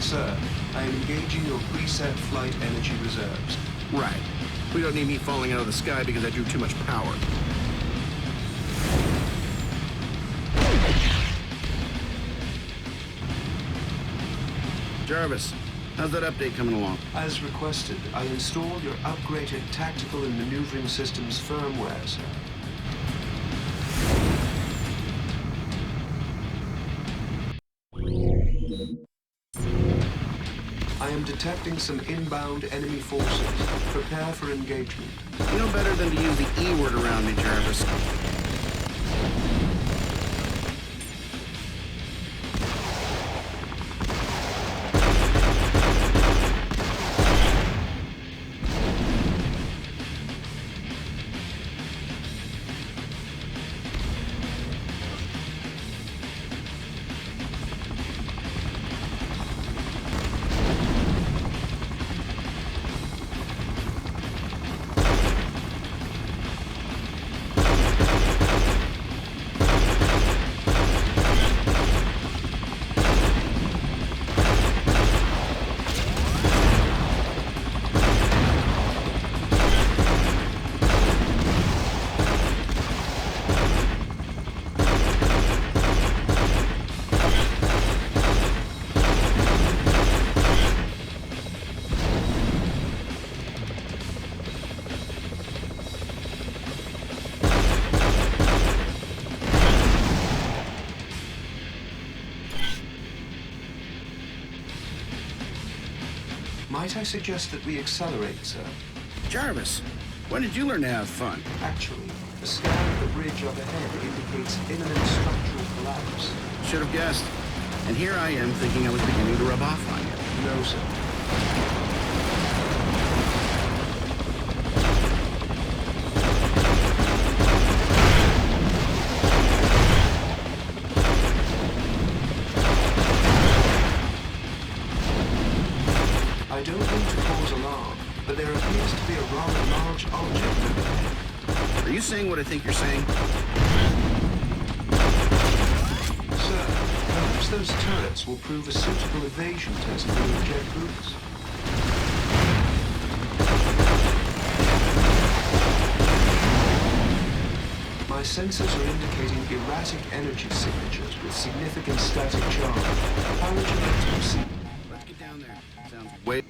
Sir, I am engaging your preset flight energy reserves. Right. We don't need me falling out of the sky because I drew too much power. Jarvis, how's that update coming along? As requested, I installed your upgraded tactical and maneuvering systems firmware, sir. I am detecting some inbound enemy forces. Prepare for engagement. You know better than to use the E word around me, Jarvis. Might I suggest that we accelerate, sir? Jarvis, when did you learn to have fun? Actually, the scan of the bridge up ahead indicates imminent structural collapse. Should have guessed. And here I am thinking I was beginning to rub off on you. No, sir. I don't mean to cause alarm, but there appears to be a rather large object over there. Are you saying what I think you're saying? Sir, perhaps those turrets will prove a suitable evasion test for your jet boots. My sensors are indicating erratic energy signatures with significant static charge. How would you like to proceed? Let's get down there. Sounds way...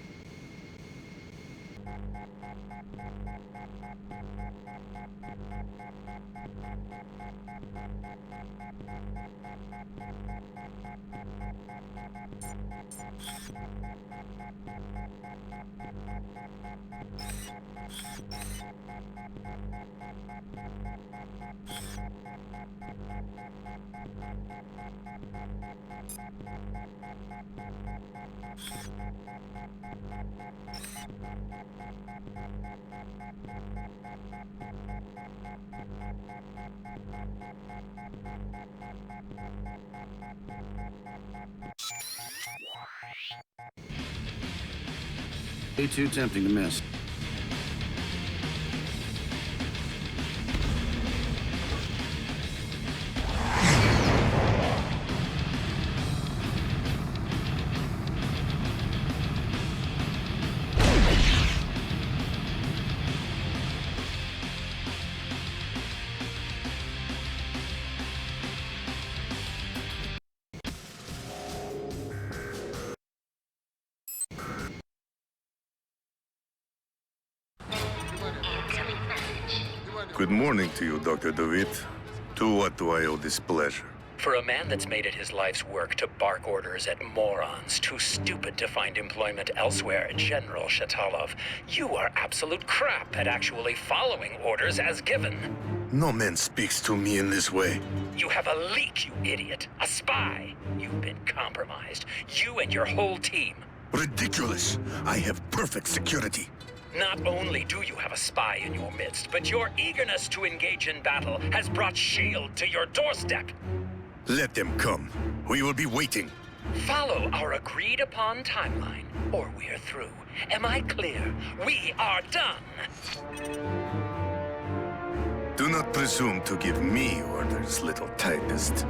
Way too tempting to miss. Good morning to you, Dr. DeWitt. To what do I owe this pleasure? For a man that's made it his life's work to bark orders at morons too stupid to find employment elsewhere, General Shatalov, you are absolute crap at actually following orders as given. No man speaks to me in this way. You have a leak, you idiot. A spy. You've been compromised. You and your whole team. Ridiculous! I have perfect security. Not only do you have a spy in your midst, but your eagerness to engage in battle has brought S.H.I.E.L.D. to your doorstep. Let them come. We will be waiting. Follow our agreed-upon timeline, or we're through. Am I clear? We are done! Do not presume to give me orders, little typist.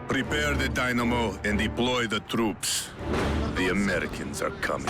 Prepare the Dynamo and deploy the troops. The Americans are coming.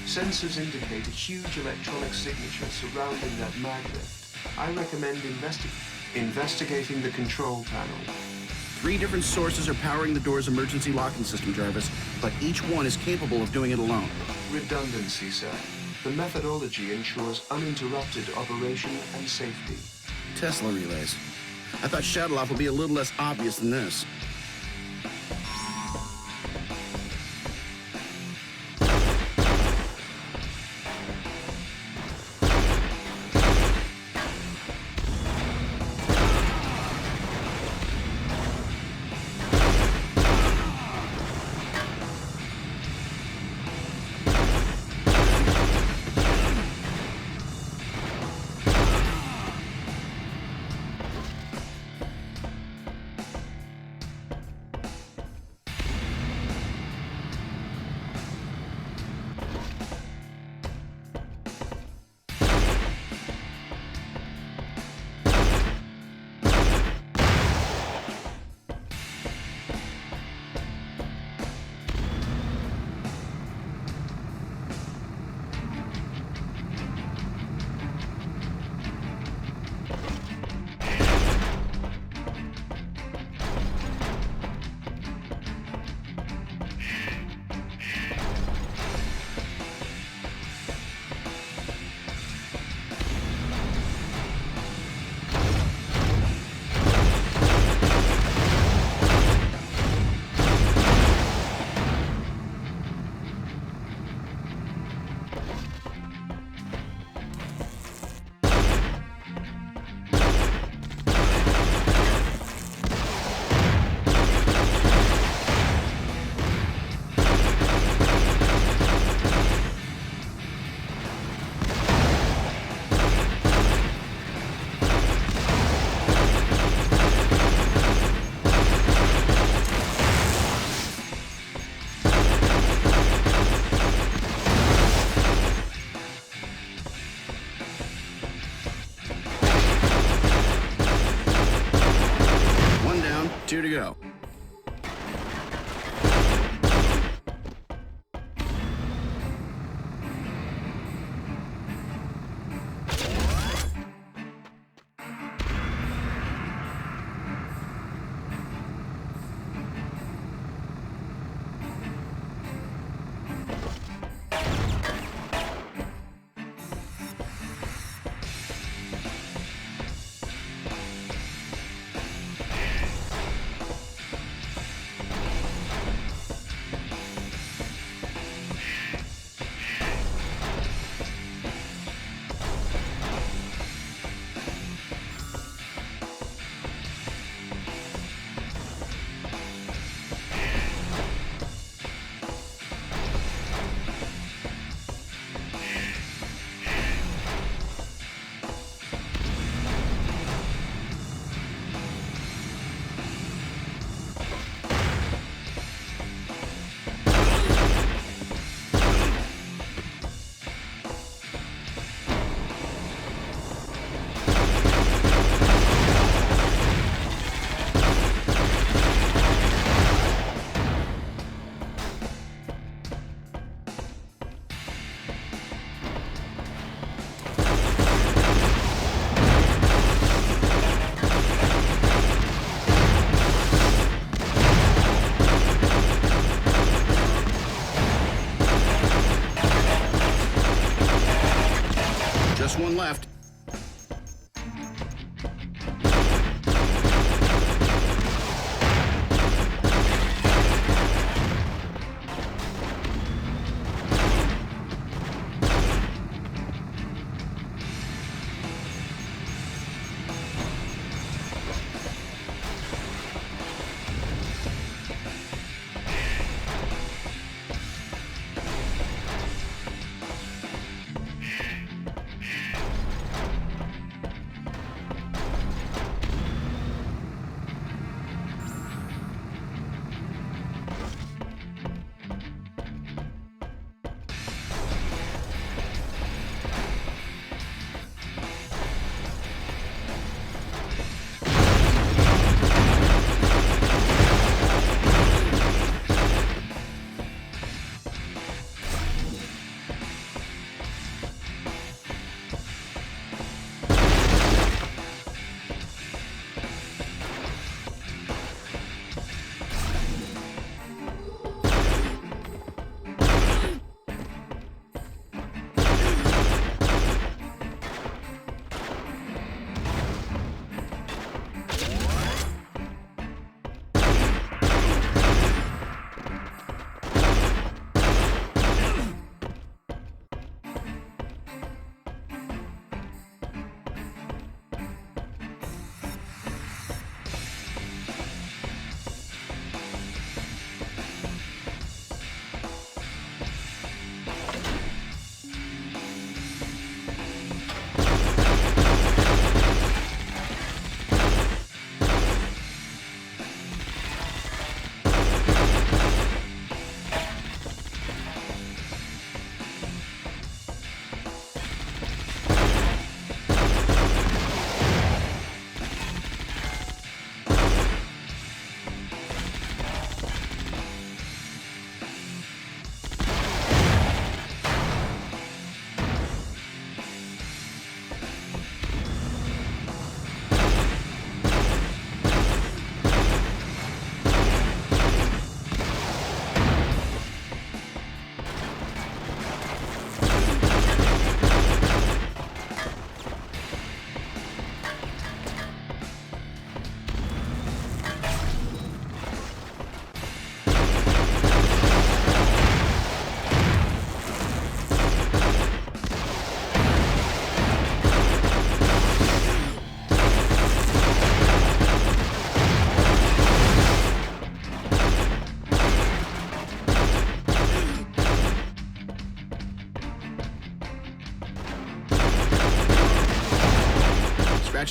Sensors indicate a huge electronic signature surrounding that magnet. I recommend investigating the control panel. 3 different sources are powering the door's emergency locking system, Jarvis, but each one is capable of doing it alone. Redundancy, sir. The methodology ensures uninterrupted operation and safety. Tesla relays. I thought Shatalov would be a little less obvious than this. Two to go.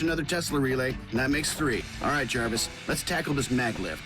another Tesla relay, and that makes 3. All right, Jarvis, let's tackle this mag lift.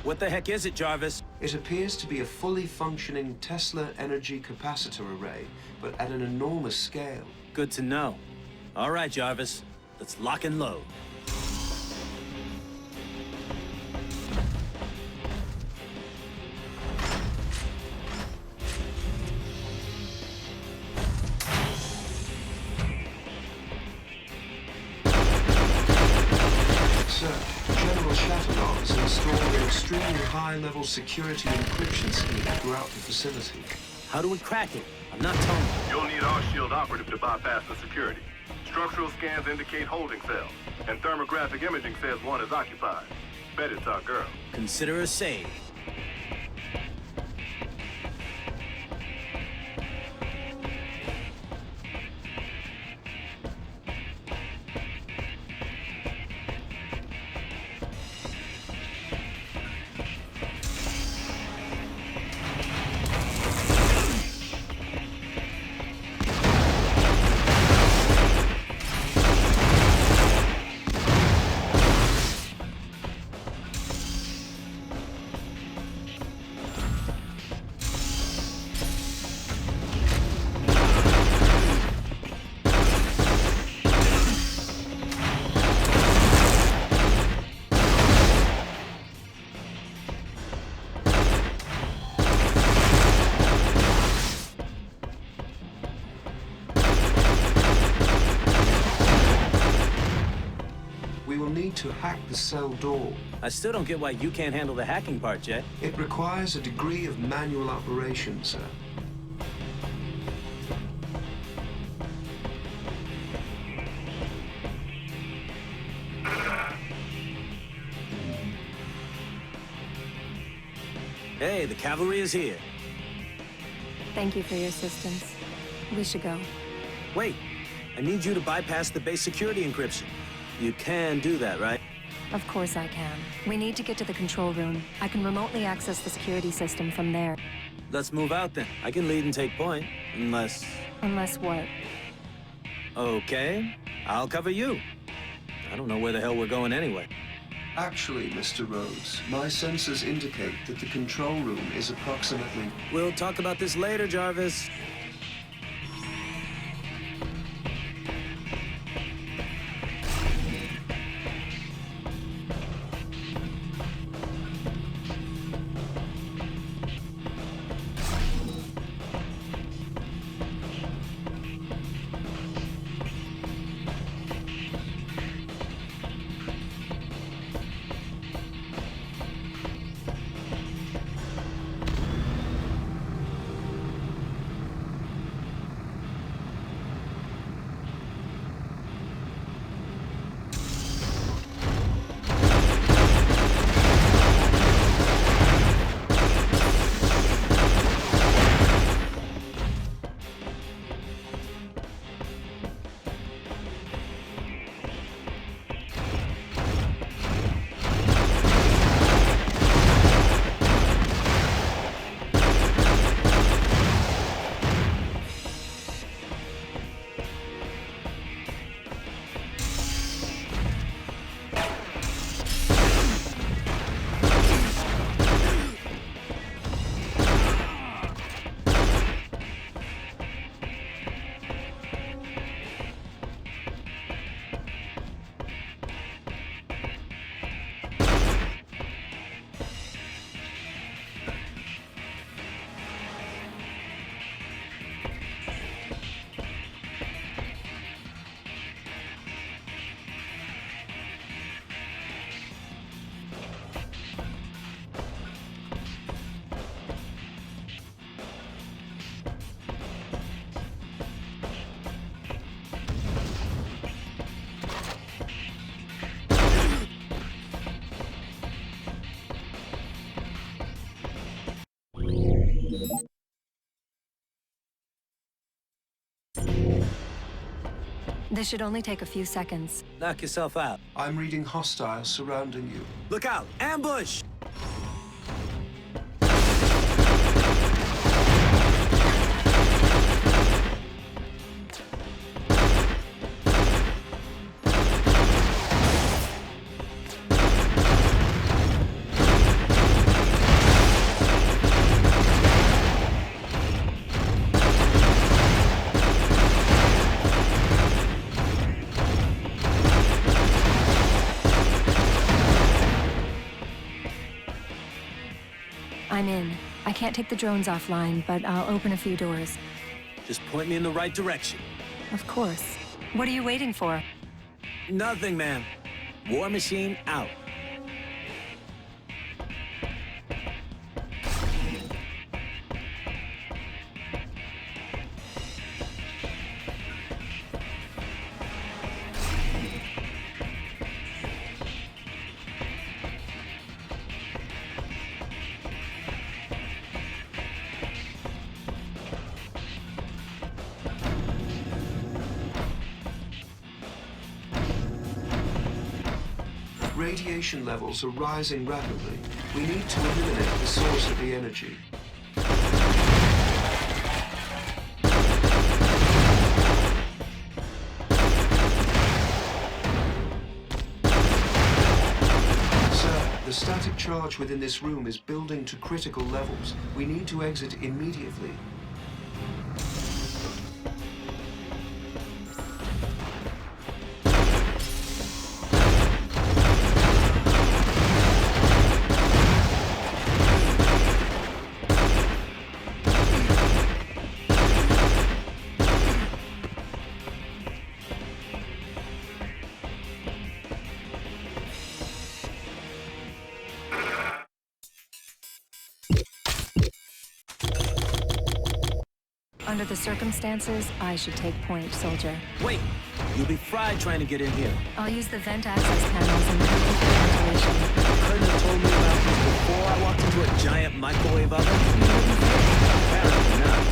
What the heck is it, Jarvis? It appears to be a fully functioning Tesla energy capacitor array, but at an enormous scale. Good to know. All right, Jarvis. Let's lock and load. Sir, General Shatalov has installed an extremely high-level security encryption scheme throughout the facility. How do we crack it? I'm not telling you. You'll need our shield operative to bypass the security. Structural scans indicate holding cells, and thermographic imaging says one is occupied. Bet it's our girl. Consider a save. We will need to hack the cell door. I still don't get why you can't handle the hacking part, Jet. It requires a degree of manual operation, sir. Hey, the cavalry is here. Thank you for your assistance. We should go. Wait, I need you to bypass the base security encryption. You can do that, right? Of course I can. We need to get to the control room. I can remotely access the security system from there. Let's move out then. I can lead and take point, unless... Unless what? Okay, I'll cover you. I don't know where the hell we're going anyway. Actually, Mr. Rhodes, my sensors indicate that the control room is approximately... We'll talk about this later, Jarvis. This should only take a few seconds. Knock yourself out. I'm reading hostiles surrounding you. Look out! Ambush! I'm in. I can't take the drones offline, but I'll open a few doors. Just point me in the right direction. Of course. What are you waiting for? Nothing, man. War Machine out. Radiation levels are rising rapidly. We need to eliminate the source of the energy. Sir, the static charge within this room is building to critical levels. We need to exit immediately. Under the circumstances, I should take point, soldier. Wait! You'll be fried trying to get in here. I'll use the vent access panels and ventilation. You couldn't have told me about this before I walked into a giant microwave oven? Apparently not.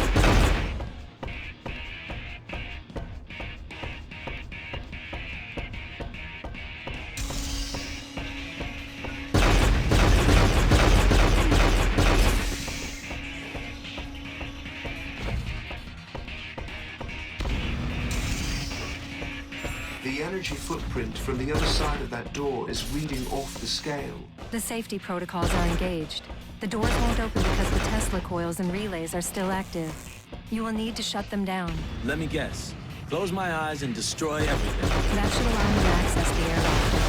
The energy footprint from the other side of that door is reading off the scale. The safety protocols are engaged. The doors won't open because the Tesla coils and relays are still active. You will need to shut them down. Let me guess. Close my eyes and destroy everything. That should allow me to access the airlock.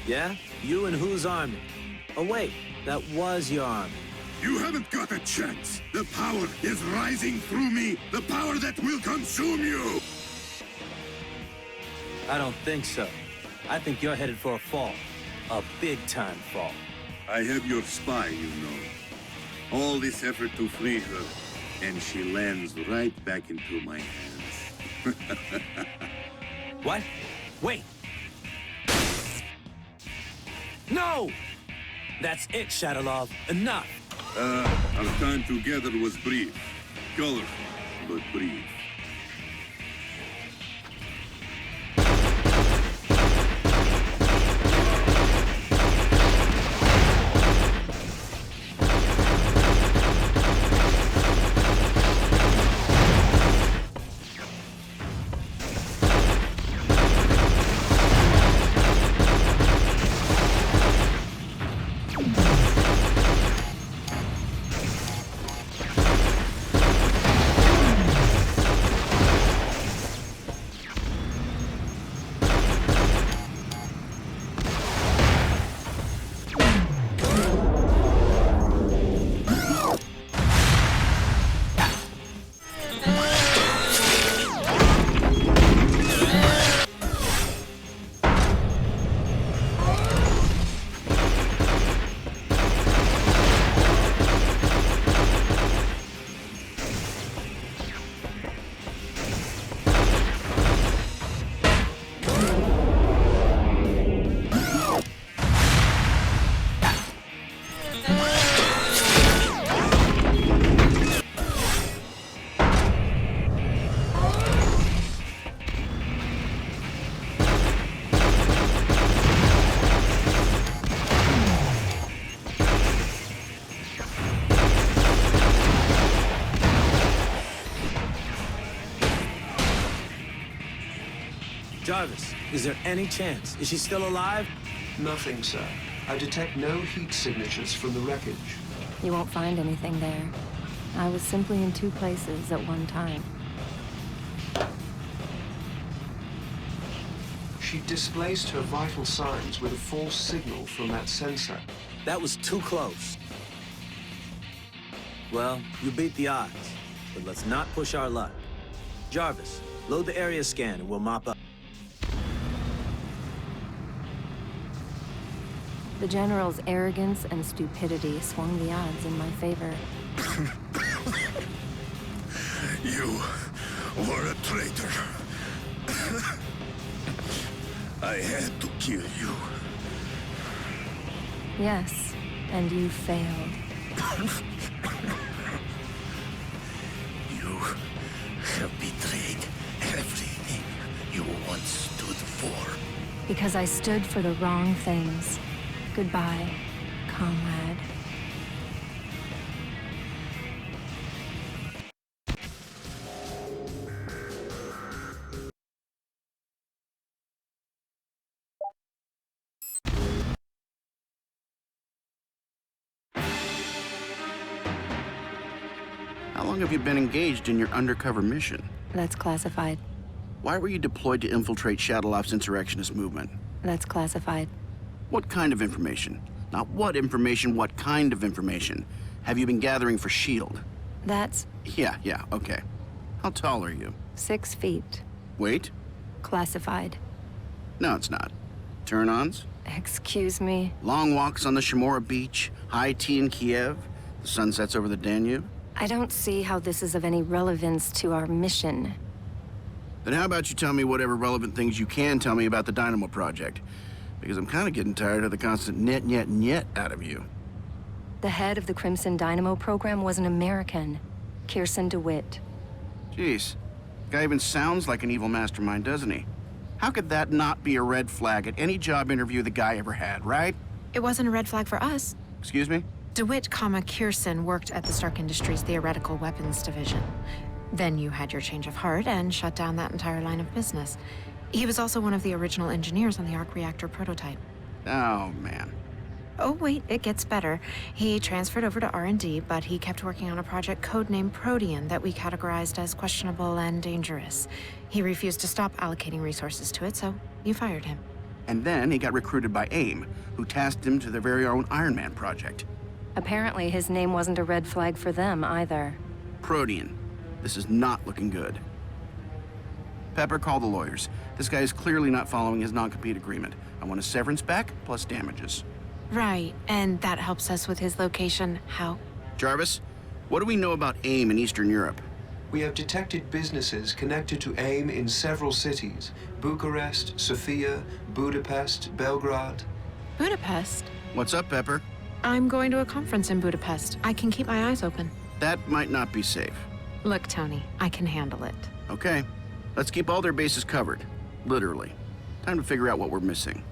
Yeah? You and whose army? Oh wait, that was your army. You haven't got a chance. The power is rising through me. The power that will consume you. I don't think so. I think you're headed for a fall. A big-time fall. I have your spy, you know. All this effort to free her, and she lands right back into my hands. What? Wait! No! That's it, Shatalov. Enough! Our time together was brief. Colorful, but brief. Jarvis, is there any chance? Is she still alive? Nothing, sir. I detect no heat signatures from the wreckage. You won't find anything there. I was simply in two places at one time. She displaced her vital signs with a false signal from that sensor. That was too close. Well, you beat the odds, but let's not push our luck. Jarvis, load the area scan and we'll mop up. The General's arrogance and stupidity swung the odds in my favor. You were a traitor. I had to kill you. Yes, and you failed. You have betrayed everything you once stood for. Because I stood for the wrong things. Goodbye, comrade. How long have you been engaged in your undercover mission? That's classified. Why were you deployed to infiltrate Shatalov's insurrectionist movement? That's classified. What kind of information? Not what information, what kind of information have you been gathering for S.H.I.E.L.D.? That's Yeah, okay. How tall are you? 6 feet. Weight? Classified. No, it's not. Turn-ons? Excuse me? Long walks on the Shimura beach, high tea in Kiev, the sunsets over the Danube? I don't see how this is of any relevance to our mission. Then how about you tell me whatever relevant things you can tell me about the Dynamo project? Because I'm kind of getting tired of the constant net out of you. The head of the Crimson Dynamo program was an American, Kirsten DeWitt. Jeez, the guy even sounds like an evil mastermind, doesn't he? How could that not be a red flag at any job interview the guy ever had, right? It wasn't a red flag for us. Excuse me? DeWitt, Kirsten worked at the Stark Industries Theoretical Weapons Division. Then you had your change of heart and shut down that entire line of business. He was also one of the original engineers on the arc reactor prototype. Oh, man. Oh, wait, it gets better. He transferred over to R&D, but he kept working on a project codenamed Protean that we categorized as questionable and dangerous. He refused to stop allocating resources to it, so you fired him. And then he got recruited by AIM, who tasked him to their very own Iron Man project. Apparently his name wasn't a red flag for them either. Protean. This is not looking good. Pepper, call the lawyers. This guy is clearly not following his non-compete agreement. I want a severance back, plus damages. Right, and that helps us with his location. How? Jarvis, what do we know about AIM in Eastern Europe? We have detected businesses connected to AIM in several cities: Bucharest, Sofia, Budapest, Belgrade. Budapest? What's up, Pepper? I'm going to a conference in Budapest. I can keep my eyes open. That might not be safe. Look, Tony, I can handle it. Okay, let's keep all their bases covered. Literally. Time to figure out what we're missing.